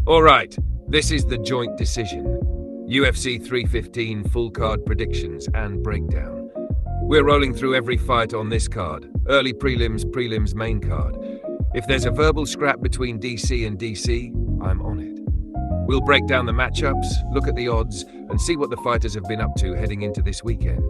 Alright, this is the joint decision. UFC 315 full card predictions and breakdown. We're rolling through every fight on this card. Early prelims, main card. If there's a verbal scrap between DC and DC, I'm on it. We'll break down the matchups, look at the odds, and see what the fighters have been up to heading into this weekend.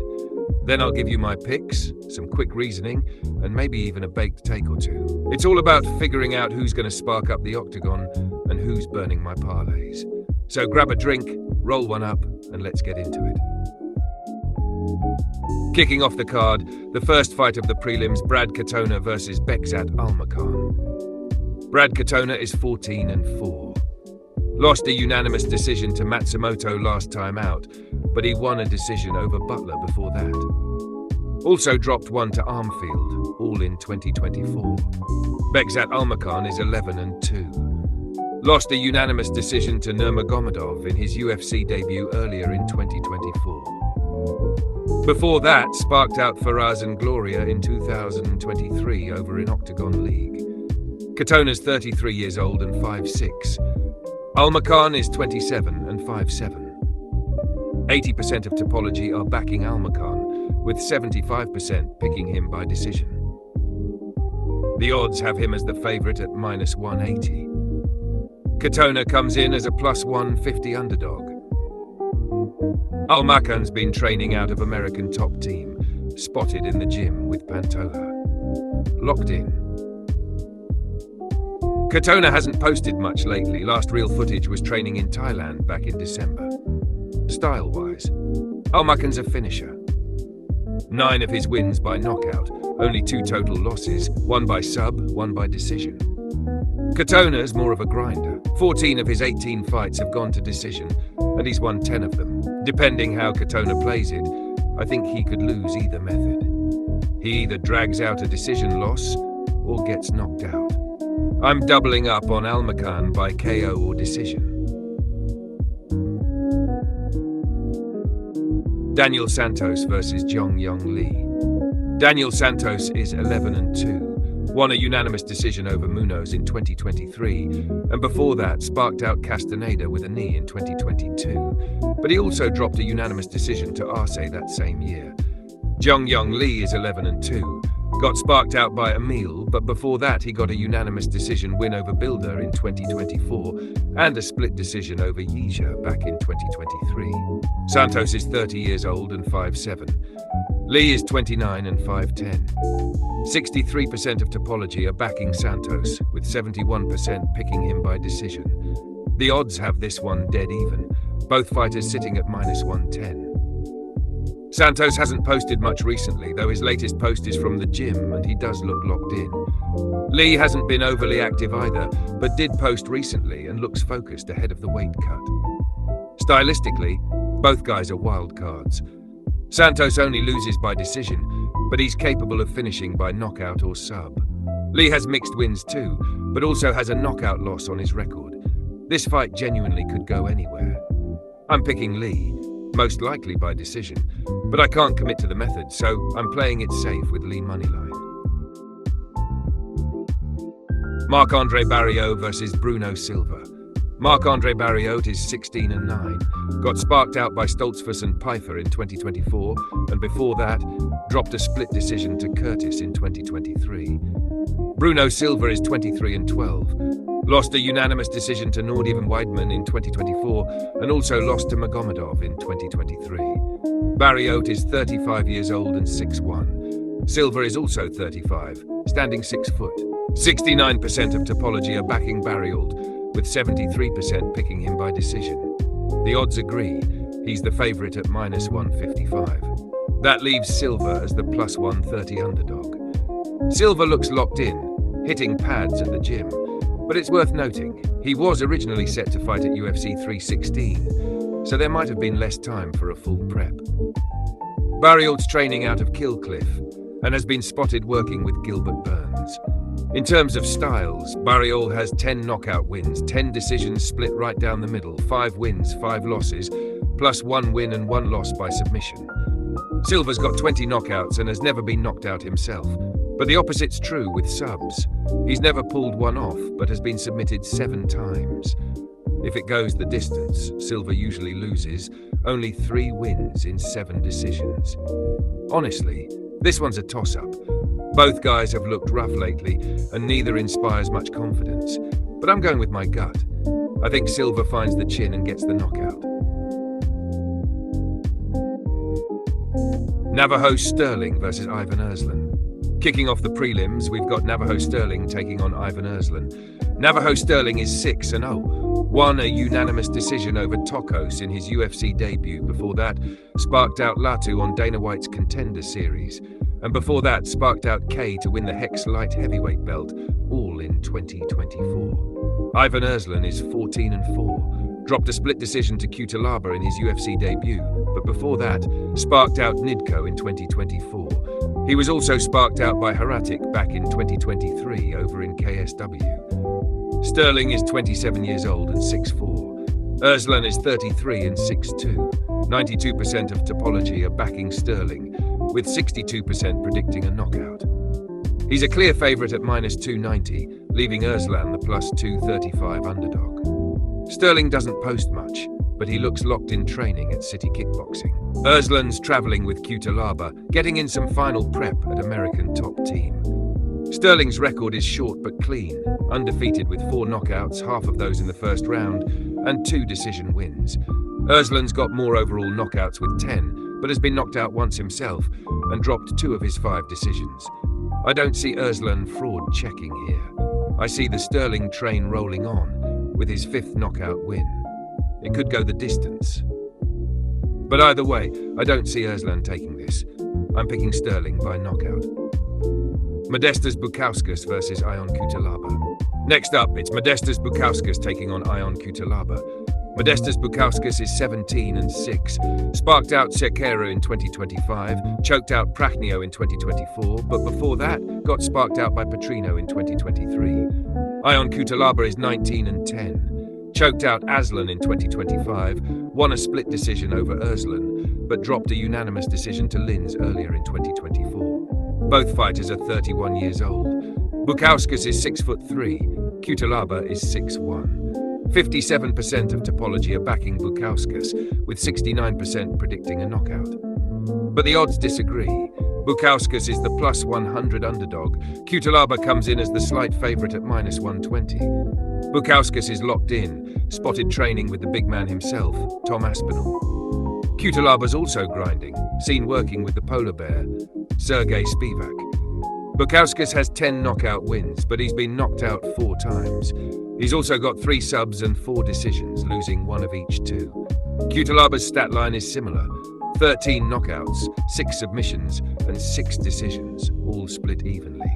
Then I'll give you my picks, some quick reasoning, and maybe even a baked take or two. It's all about figuring out who's going to spark up the octagon and who's burning my parlays. So grab a drink, roll one up, and let's get into it. Kicking off the card, the first fight of the prelims, Brad Katona versus Bekzat Almakhan. Brad Katona is 14-4. Lost a unanimous decision to Matsumoto last time out, but he won a decision over Butler before that. Also dropped one to Armfield, all in 2024. Bekzat Almakhan is 11-2. Lost a unanimous decision to Nurmagomedov in his UFC debut earlier in 2024. Before that, sparked out Faraz and Gloria in 2023 over in Octagon League. Katona's 33 years old and 5'6". Almakhan is 27 and 5'7". 80% of Topology are backing Almakhan, with 75% picking him by decision. The odds have him as the favourite at -180. Katona comes in as a +150 underdog. Almakhan's been training out of American Top Team, spotted in the gym with Pantoja. Locked in. Katona hasn't posted much lately. Last real footage was training in Thailand back in December. Style-wise, Almakhan's a finisher. 9 of his wins by knockout, only 2 total losses, 1 by sub, 1 by decision. Katona's more of a grinder. 14 of his 18 fights have gone to decision, and he's won 10 of them. Depending how Katona plays it, I think he could lose either method. He either drags out a decision loss or gets knocked out. I'm doubling up on Almakhan by KO or decision. Daniel Santos versus Jong-Yong Lee. Daniel Santos is 11-2. Won a unanimous decision over Munoz in 2023, and before that sparked out Castaneda with a knee in 2022. But he also dropped a unanimous decision to Arce that same year. Jong-Yong Lee is 11-2. Got sparked out by Emil, but before that he got a unanimous decision win over Bilder in 2024 and a split decision over Yija back in 2023. Santos is 30 years old and 5'7". Lee is 29 and 5'10". 63% of Topology are backing Santos, with 71% picking him by decision. The odds have this one dead even, both fighters sitting at -110. Santos hasn't posted much recently, though his latest post is from the gym and he does look locked in. Lee hasn't been overly active either, but did post recently and looks focused ahead of the weight cut. Stylistically, both guys are wild cards. Santos only loses by decision, but he's capable of finishing by knockout or sub. Lee has mixed wins too, but also has a knockout loss on his record. This fight genuinely could go anywhere. I'm picking Lee, most likely by decision, but I can't commit to the method, so I'm playing it safe with Lee moneyline. Marc-Andre Barriault versus Bruno Silva. Marc-Andre Barriault is 16-9. Got sparked out by Stoltzfus and Pfeiffer in 2024, and before that, dropped a split decision to Curtis in 2023. Bruno Silva is 23-12. Lost a unanimous decision to Nordiv and Weidman in 2024, and also lost to Magomedov in 2023. Barriault is 35 years old and 6'1". Silva is also 35, standing 6 foot. 69% of Topology are backing Barriault, with 73% picking him by decision. The odds agree. He's the favourite at -155. That leaves Silva as the +130 underdog. Silva looks locked in, hitting pads at the gym. But it's worth noting, he was originally set to fight at UFC 316, so there might have been less time for a full prep. Barriault's training out of Killcliff and has been spotted working with Gilbert Burns. In terms of styles, Barriault has 10 knockout wins, 10 decisions split right down the middle, 5 wins, 5 losses, plus 1 win and 1 loss by submission. Silva's got 20 knockouts and has never been knocked out himself. But the opposite's true with subs. He's never pulled one off, but has been submitted 7 times. If it goes the distance, Silva usually loses, only 3 wins in 7 decisions. Honestly, this one's a toss-up. Both guys have looked rough lately, and neither inspires much confidence. But I'm going with my gut. I think Silva finds the chin and gets the knockout. Navajo Sterling versus Ivan Erslan. Kicking off the prelims, we've got Navajo Sterling taking on Ivan Erslan. Navajo Sterling is 6-0. Won a unanimous decision over Tokos in his UFC debut. Before that, sparked out Latu on Dana White's Contender Series. And before that, sparked out K to win the Hex Light Heavyweight belt, all in 2024. Ivan Erslan is 14-4. Dropped a split decision to Cutelaba in his UFC debut, but before that, sparked out Nidko in 2024. He was also sparked out by Haratic back in 2023 over in KSW. Sterling is 27 years old and 6'4". Erslan is 33 and 6'2". 92% of Topology are backing Sterling, with 62% predicting a knockout. He's a clear favourite at -290, leaving Erslan the +235 underdog. Sterling doesn't post much, but he looks locked in training at City Kickboxing. Erslan's travelling with Cutelaba, getting in some final prep at American Top Team. Sterling's record is short but clean, undefeated with 4 knockouts, half of those in the first round, and 2 decision wins. Erslan's got more overall knockouts with 10, but has been knocked out once himself and dropped 2 of his 5 decisions. I don't see Erslan fraud checking here. I see the Sterling train rolling on, with his 5th knockout win. It could go the distance. But either way, I don't see Erslan taking this. I'm picking Sterling by knockout. Modestas Bukauskas versus Ion Cutelaba. Next up, it's Modestas Bukauskas taking on Ion Cutelaba. Modestas Bukauskas is 17 and 6. Sparked out Cerqueira in 2025, choked out Prachnio in 2024, but before that, got sparked out by Petrino in 2023. Ion Cutelaba is 19 and 10. Choked out Aslan in 2025, won a split decision over Erslan, but dropped a unanimous decision to Linz earlier in 2024. Both fighters are 31 years old. Bukauskas is 6'3", Cutelaba is 6'1". 57% of Topology are backing Bukauskas, with 69% predicting a knockout. But the odds disagree. Bukauskas is the +100 underdog. Cutelaba comes in as the slight favourite at -120. Bukauskas is locked in, spotted training with the big man himself, Tom Aspinall. Cutelaba's also grinding, seen working with the polar bear, Sergei Spivak. Bukauskas has 10 knockout wins, but he's been knocked out 4 times. He's also got 3 subs and 4 decisions, losing 1 of each 2. Cutelaba's stat line is similar. 13 knockouts, 6 submissions, and 6 decisions, all split evenly.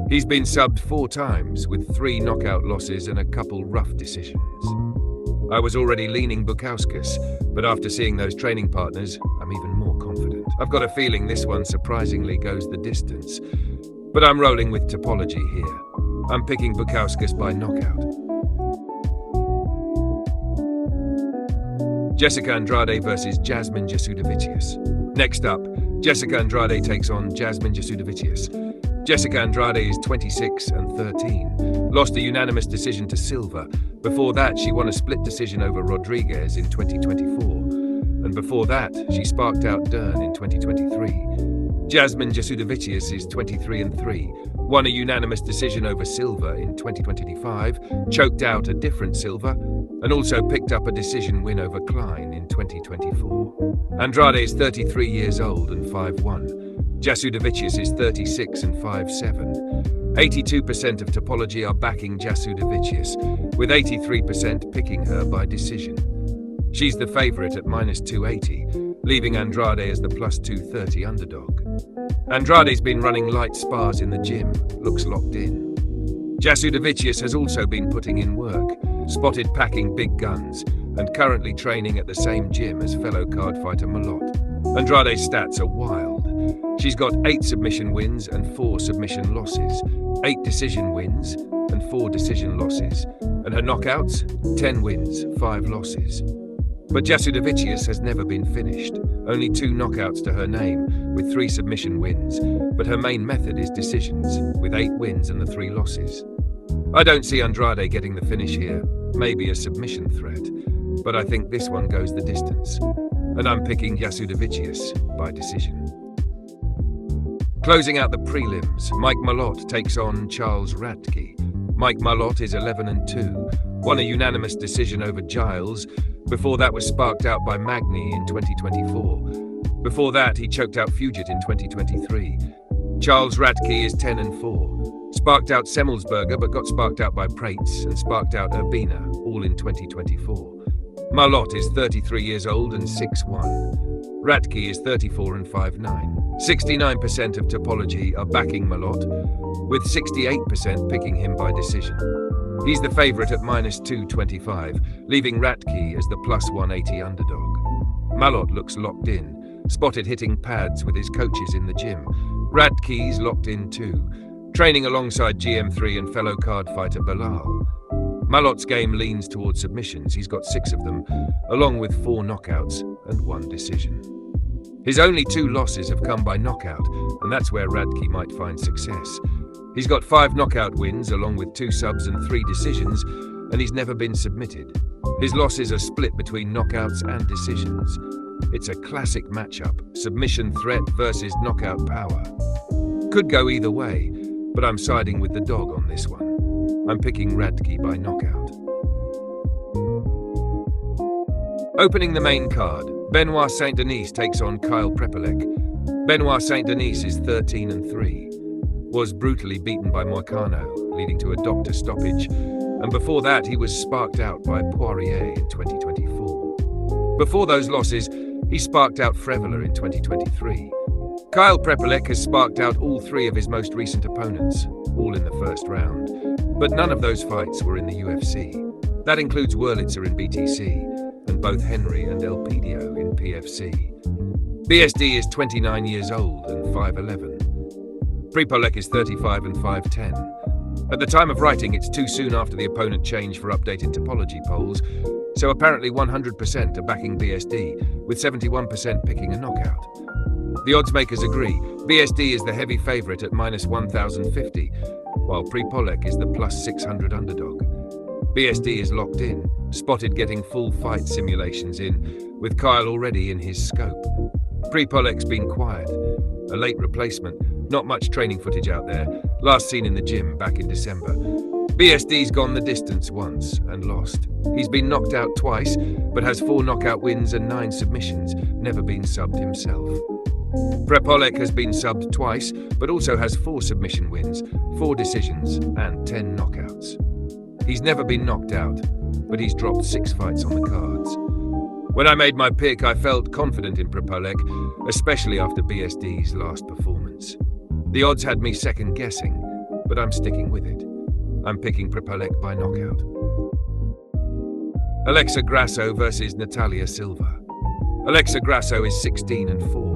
He's been subbed 4 times, with 3 knockout losses and a couple rough decisions. I was already leaning Bukauskas, but after seeing those training partners, I'm even more confident. I've got a feeling this one surprisingly goes the distance, but I'm rolling with Topology here. I'm picking Bukauskas by knockout. Jessica Andrade versus Jasmine Jasudavicius. Next up, Jessica Andrade takes on Jasmine Jasudavicius. Jessica Andrade is 26 and 13. Lost a unanimous decision to Silva. Before that, she won a split decision over Rodriguez in 2024. And before that, she sparked out Dern in 2023. Jasmine Jasudavicius is 23 and 3. Won a unanimous decision over Silva in 2025, choked out a different Silva, and also picked up a decision win over Klein in 2024. Andrade is 33 years old and 5'1". Jasudavicius is 36 and 5'7". 82% of Topology are backing Jasudavicius, with 83% picking her by decision. She's the favourite at -280, leaving Andrade as the +230 underdog. Andrade's been running light spars in the gym, looks locked in. Jasudavicius has also been putting in work, spotted packing big guns, and currently training at the same gym as fellow card fighter Malott. Andrade's stats are wild. She's got 8 submission wins and 4 submission losses, 8 decision wins and 4 decision losses, and her knockouts, 10 wins, 5 losses. But Jasudavicius has never been finished, only 2 knockouts to her name, with 3 submission wins, but her main method is decisions, with 8 wins and the 3 losses. I don't see Andrade getting the finish here. maybe a submission threat, but I think this one goes the distance. And I'm picking Jasudavicius by decision. Closing out the prelims, Mike Malott takes on Charles Radtke. Mike Malott is 11-2, won a unanimous decision over Giles. Before that was sparked out by Magny in 2024. Before that, he choked out Fugit in 2023. Charles Radtke is 10-4. Sparked out Semmelsberger but got sparked out by Prates and sparked out Urbina, all in 2024. Malott is 33 years old and 6'1". Radtke is 34 and 5'9". 69% of Topology are backing Malott, with 68% picking him by decision. He's the favourite at -225, leaving Radtke as the +180 underdog. Malott looks locked in, spotted hitting pads with his coaches in the gym. Radtke's locked in too, training alongside GM3 and fellow card fighter Bilal. Malott's game leans towards submissions. He's got 6 of them, along with 4 knockouts and 1 decision. His only 2 losses have come by knockout, and that's where Radtke might find success. He's got 5 knockout wins, along with 2 subs and 3 decisions, and he's never been submitted. His losses are split between knockouts and decisions. It's a classic matchup, submission threat versus knockout power. Could go either way, but I'm siding with the dog on this one. I'm picking Radtke by knockout. Opening the main card, Benoit Saint-Denis takes on Kyle Prepolec. Benoit Saint-Denis is 13-3. Was brutally beaten by Moicano, leading to a doctor stoppage, and before that he was sparked out by Poirier in 2024. Before those losses, he sparked out Frevola in 2023. Kyle Prepolec has sparked out all 3 of his most recent opponents, all in the first round, but none of those fights were in the UFC. That includes Wurlitzer in BTC, and both Henry and Elpidio in PFC. BSD is 29 years old and 5'11". Prepolec is 35 and 5'10". At the time of writing, it's too soon after the opponent change for updated Topology polls, so apparently 100% are backing BSD, with 71% picking a knockout. The odds makers agree. BSD is the heavy favourite at -1,050, while Prepolec is the +600 underdog. BSD is locked in, spotted getting full fight simulations in, with Kyle already in his scope. Prepolec's been quiet, a late replacement, not much training footage out there, last seen in the gym back in December. BSD's gone the distance once and lost. He's been knocked out twice, but has 4 knockout wins and 9 submissions, never been subbed himself. Prepolec has been subbed twice, but also has 4 submission wins, 4 decisions, and 10 knockouts. He's never been knocked out, but he's dropped 6 fights on the cards. When I made my pick, I felt confident in Prepolec, especially after BSD's last performance. The odds had me second guessing, but I'm sticking with it. I'm picking Prepolec by knockout. Alexa Grasso versus Natalia Silva. Alexa Grasso is 16-4.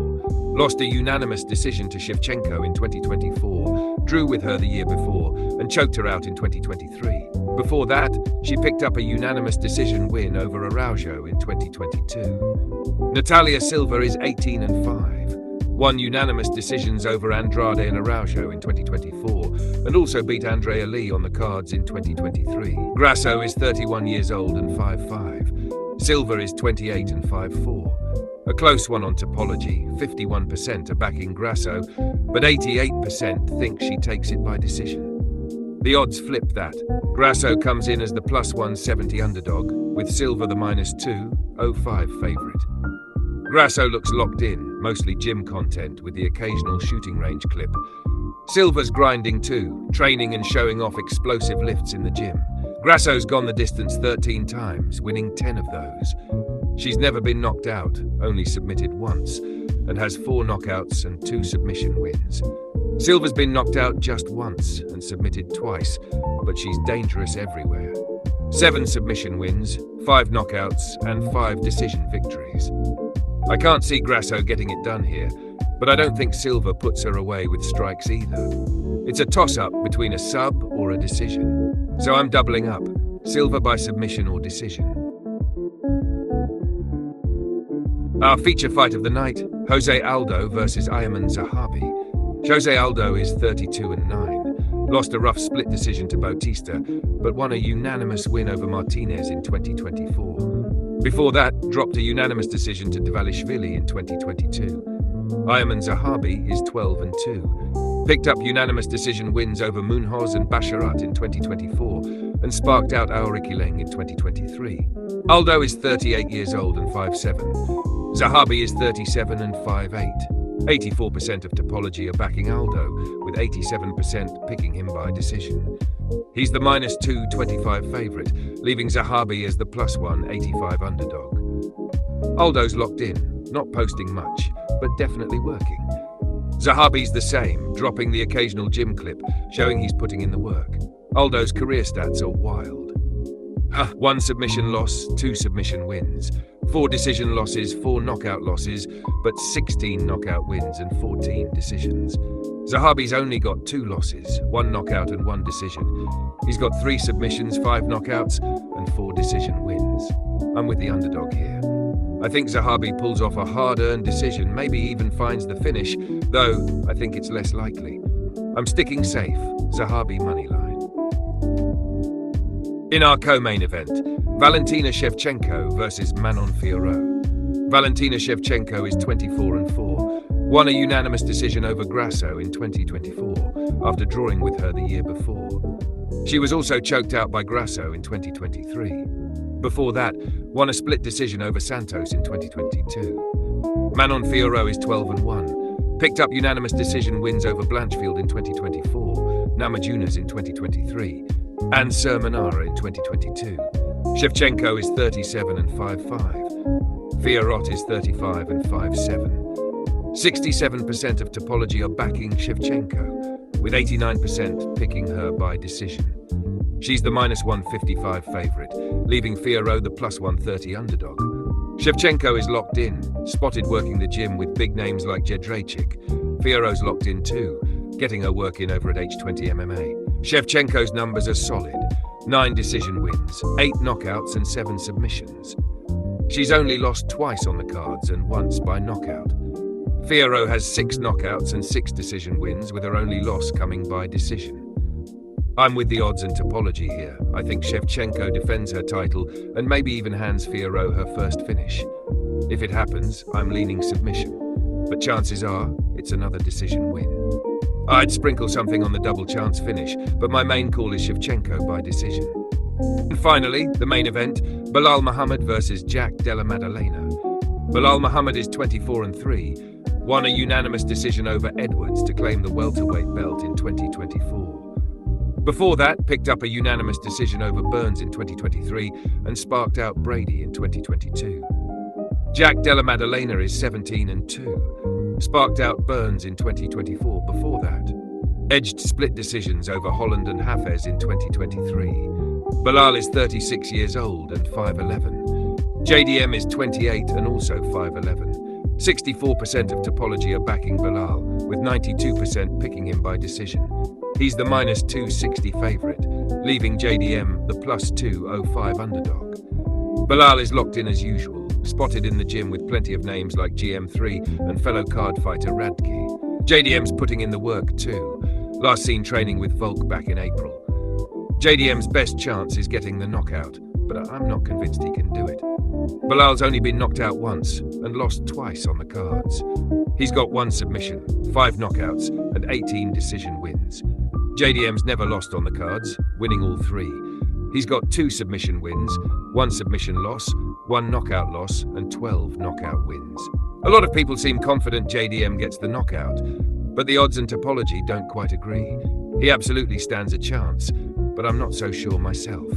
Lost a unanimous decision to Shevchenko in 2024, drew with her the year before, and choked her out in 2023. Before that, she picked up a unanimous decision win over Araujo in 2022. Natalia Silva is 18-5. Won unanimous decisions over Andrade and Araujo in 2024, and also beat Andrea Lee on the cards in 2023. Grasso is 31 years old and 5'5". Silva is 28 and 5'4". A close one on Topology, 51% are backing Grasso, but 88% think she takes it by decision. The odds flip that. Grasso comes in as the +170 underdog, with Silva the -205 favourite. Grasso looks locked in, mostly gym content with the occasional shooting range clip. Silva's grinding too, training and showing off explosive lifts in the gym. Grasso's gone the distance 13 times, winning 10 of those. She's never been knocked out, only submitted once, and has 4 knockouts and 2 submission wins. Silva's been knocked out just once and submitted twice, but she's dangerous everywhere. 7 submission wins, 5 knockouts, and 5 decision victories. I can't see Grasso getting it done here, but I don't think Silva puts her away with strikes either. It's a toss-up between a sub or a decision. So I'm doubling up, Silva by submission or decision. Our feature fight of the night, Jose Aldo versus Ayman Zahabi. Jose Aldo is 32-9. lost a rough split decision to Bautista, but won a unanimous win over Martinez in 2024. Before that, dropped a unanimous decision to Dvalishvili in 2022. Ayman Zahabi is 12-2. Picked up unanimous decision wins over Munhoz and Basharat in 2024 and sparked out Aurikileng in 2023. Aldo is 38 years old and 5'7". Zahabi is 37 and 5'8". 84% of Topology are backing Aldo, with 87% picking him by decision. He's the -225 favourite, leaving Zahabi as the +185 underdog. Aldo's locked in, not posting much, but definitely working. Zahabi's the same, dropping the occasional gym clip, showing he's putting in the work. Aldo's career stats are wild. 1 submission loss, 2 submission wins, 4 decision losses, 4 knockout losses, but 16 knockout wins and 14 decisions. Zahabi's only got 2 losses, 1 knockout and 1 decision. He's got 3 submissions, 5 knockouts, and 4 decision wins. I'm with the underdog here. I think Zahabi pulls off a hard-earned decision, maybe even finds the finish, though I think it's less likely. I'm sticking safe, Zahabi moneyline. In our co-main event, Valentina Shevchenko versus Manon Fiorot. Valentina Shevchenko is 24-4, won a unanimous decision over Grasso in 2024 after drawing with her the year before. She was also choked out by Grasso in 2023. Before that, won a split decision over Santos in 2022. Manon Fiorot is 12-1, picked up unanimous decision wins over Blanchfield in 2024, Namajunas in 2023, and Sermonara in 2022. Shevchenko is 37 and 5'5". Fiorot is 35 and 5'7". 67% of Topology are backing Shevchenko, with 89% picking her by decision. She's the -155 favourite, leaving Fiorot the +130 underdog. Shevchenko is locked in, spotted working the gym with big names like Jedrachik. Fiorot's locked in too, getting her work in over at H20 MMA. Shevchenko's numbers are solid. 9 decision wins, 8 knockouts and 7 submissions. She's only lost twice on the cards and once by knockout. Fiorot has 6 knockouts and 6 decision wins, with her only loss coming by decision. I'm with the odds and Topology here. I think Shevchenko defends her title and maybe even hands Fiorot her first finish. If it happens, I'm leaning submission, but chances are it's another decision win. I'd sprinkle something on the double chance finish, but my main call is Shevchenko by decision. And finally, the main event, Belal Muhammad versus Jack Della Maddalena. Belal Muhammad is 24-3, won a unanimous decision over Edwards to claim the welterweight belt in 2024. Before that, picked up a unanimous decision over Burns in 2023 and sparked out Brady in 2022. Jack Della Maddalena is 17-2, sparked out Burns in 2024 before that. Edged split decisions over Holland and Hafez in 2023. Belal is 36 years old and 5'11". JDM is 28 and also 5'11". 64% of Topology are backing Belal, with 92% picking him by decision. He's the -260 favourite, leaving JDM the +205 underdog. Belal is locked in as usual, spotted in the gym with plenty of names like GM3 and fellow card fighter Radke. JDM's putting in the work too, last seen training with Volk back in April. JDM's best chance is getting the knockout, but I'm not convinced he can do it. Belal's only been knocked out once and lost twice on the cards. He's got 1 submission, 5 knockouts, and 18 decision wins. JDM's never lost on the cards, winning all 3. He's got 2 submission wins, 1 submission loss, 1 knockout loss, and 12 knockout wins. A lot of people seem confident JDM gets the knockout, but the odds and Topology don't quite agree. He absolutely stands a chance, but I'm not so sure myself.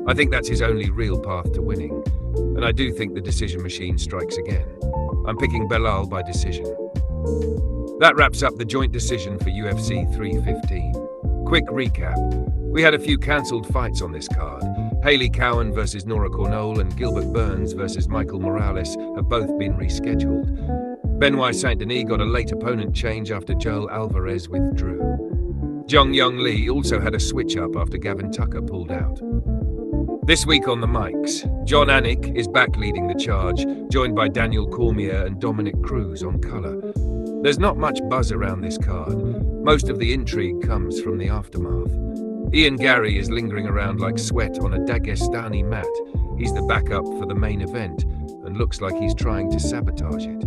I think that's his only real path to winning, and I do think the decision machine strikes again. I'm picking Belal by decision. That wraps up the joint decision for UFC 315. Quick recap. We had a few cancelled fights on this card. Hayley Cowan versus Nora Cornol and Gilbert Burns versus Michael Morales have both been rescheduled. Benoit Saint-Denis got a late opponent change after Joel Alvarez withdrew. Jong Young Lee also had a switch-up after Gavin Tucker pulled out. This week on the mics, John Anik is back leading the charge, joined by Daniel Cormier and Dominic Cruz on colour. There's not much buzz around this card. Most of the intrigue comes from the aftermath. Ian Gary is lingering around like sweat on a Dagestani mat. He's the backup for the main event and looks like he's trying to sabotage it.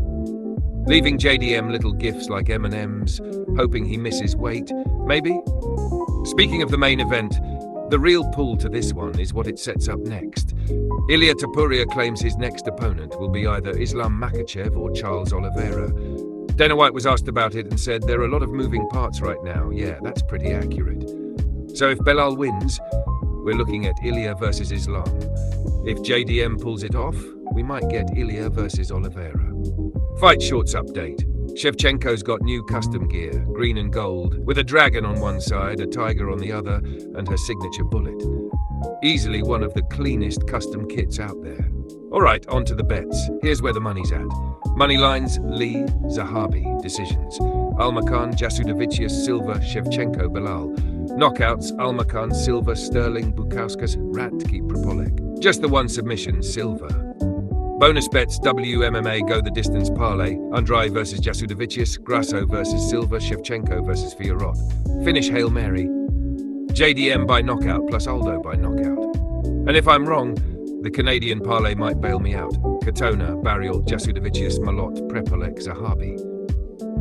Leaving JDM little gifts like M&Ms, hoping he misses weight, maybe? Speaking of the main event, the real pull to this one is what it sets up next. Ilia Topuria claims his next opponent will be either Islam Makhachev or Charles Oliveira. Dana White was asked about it and said there are a lot of moving parts right now. Yeah, that's pretty accurate. So if Belal wins, we're looking at Ilia versus Islam. If JDM pulls it off, we might get Ilia versus Oliveira. Fight shorts update. Shevchenko's got new custom gear, green and gold, with a dragon on one side, a tiger on the other, and her signature bullet. Easily one of the cleanest custom kits out there. Alright, on to the bets. Here's where the money's at. Money lines, Lee, Zahabi. Decisions, Almakhan, Jasudavicius, Silva, Shevchenko, Belal. Knockouts, Almakhan, Silva, Sterling, Bukauskas, Ratki, Propolek. Just the one submission, Silva. Bonus bets, WMMA Go the Distance Parlay, Andrade versus Jasudavicius, Grasso versus Silva, Shevchenko versus Fiorot. Finish Hail Mary. JDM by knockout plus Aldo by knockout. And if I'm wrong, the Canadian parlay might bail me out. Katona, Barrial, Jasudavicius, Malot, Prepolek, Zahabi.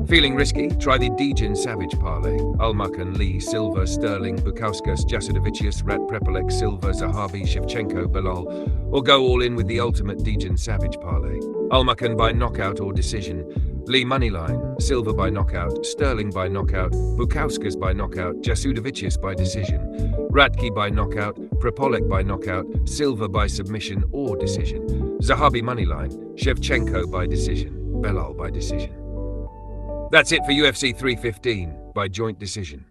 Feeling risky? Try the Dejin Savage parlay. Almakhan, Lee, Silva, Sterling, Bukauskas, Jasudavicius, Rat, Prepolek, Silva, Zahabi, Shevchenko, Belal. Or go all in with the ultimate Dejin Savage parlay. Almakhan by knockout or decision. Lee moneyline, Silva by knockout, Sterling by knockout, Bukauskas by knockout, Jasudavicius by decision, Ratki by knockout, Prepolek by knockout, Silva by submission or decision, Zahabi moneyline, Shevchenko by decision, Belal by decision. That's it for UFC 315 by joint decision.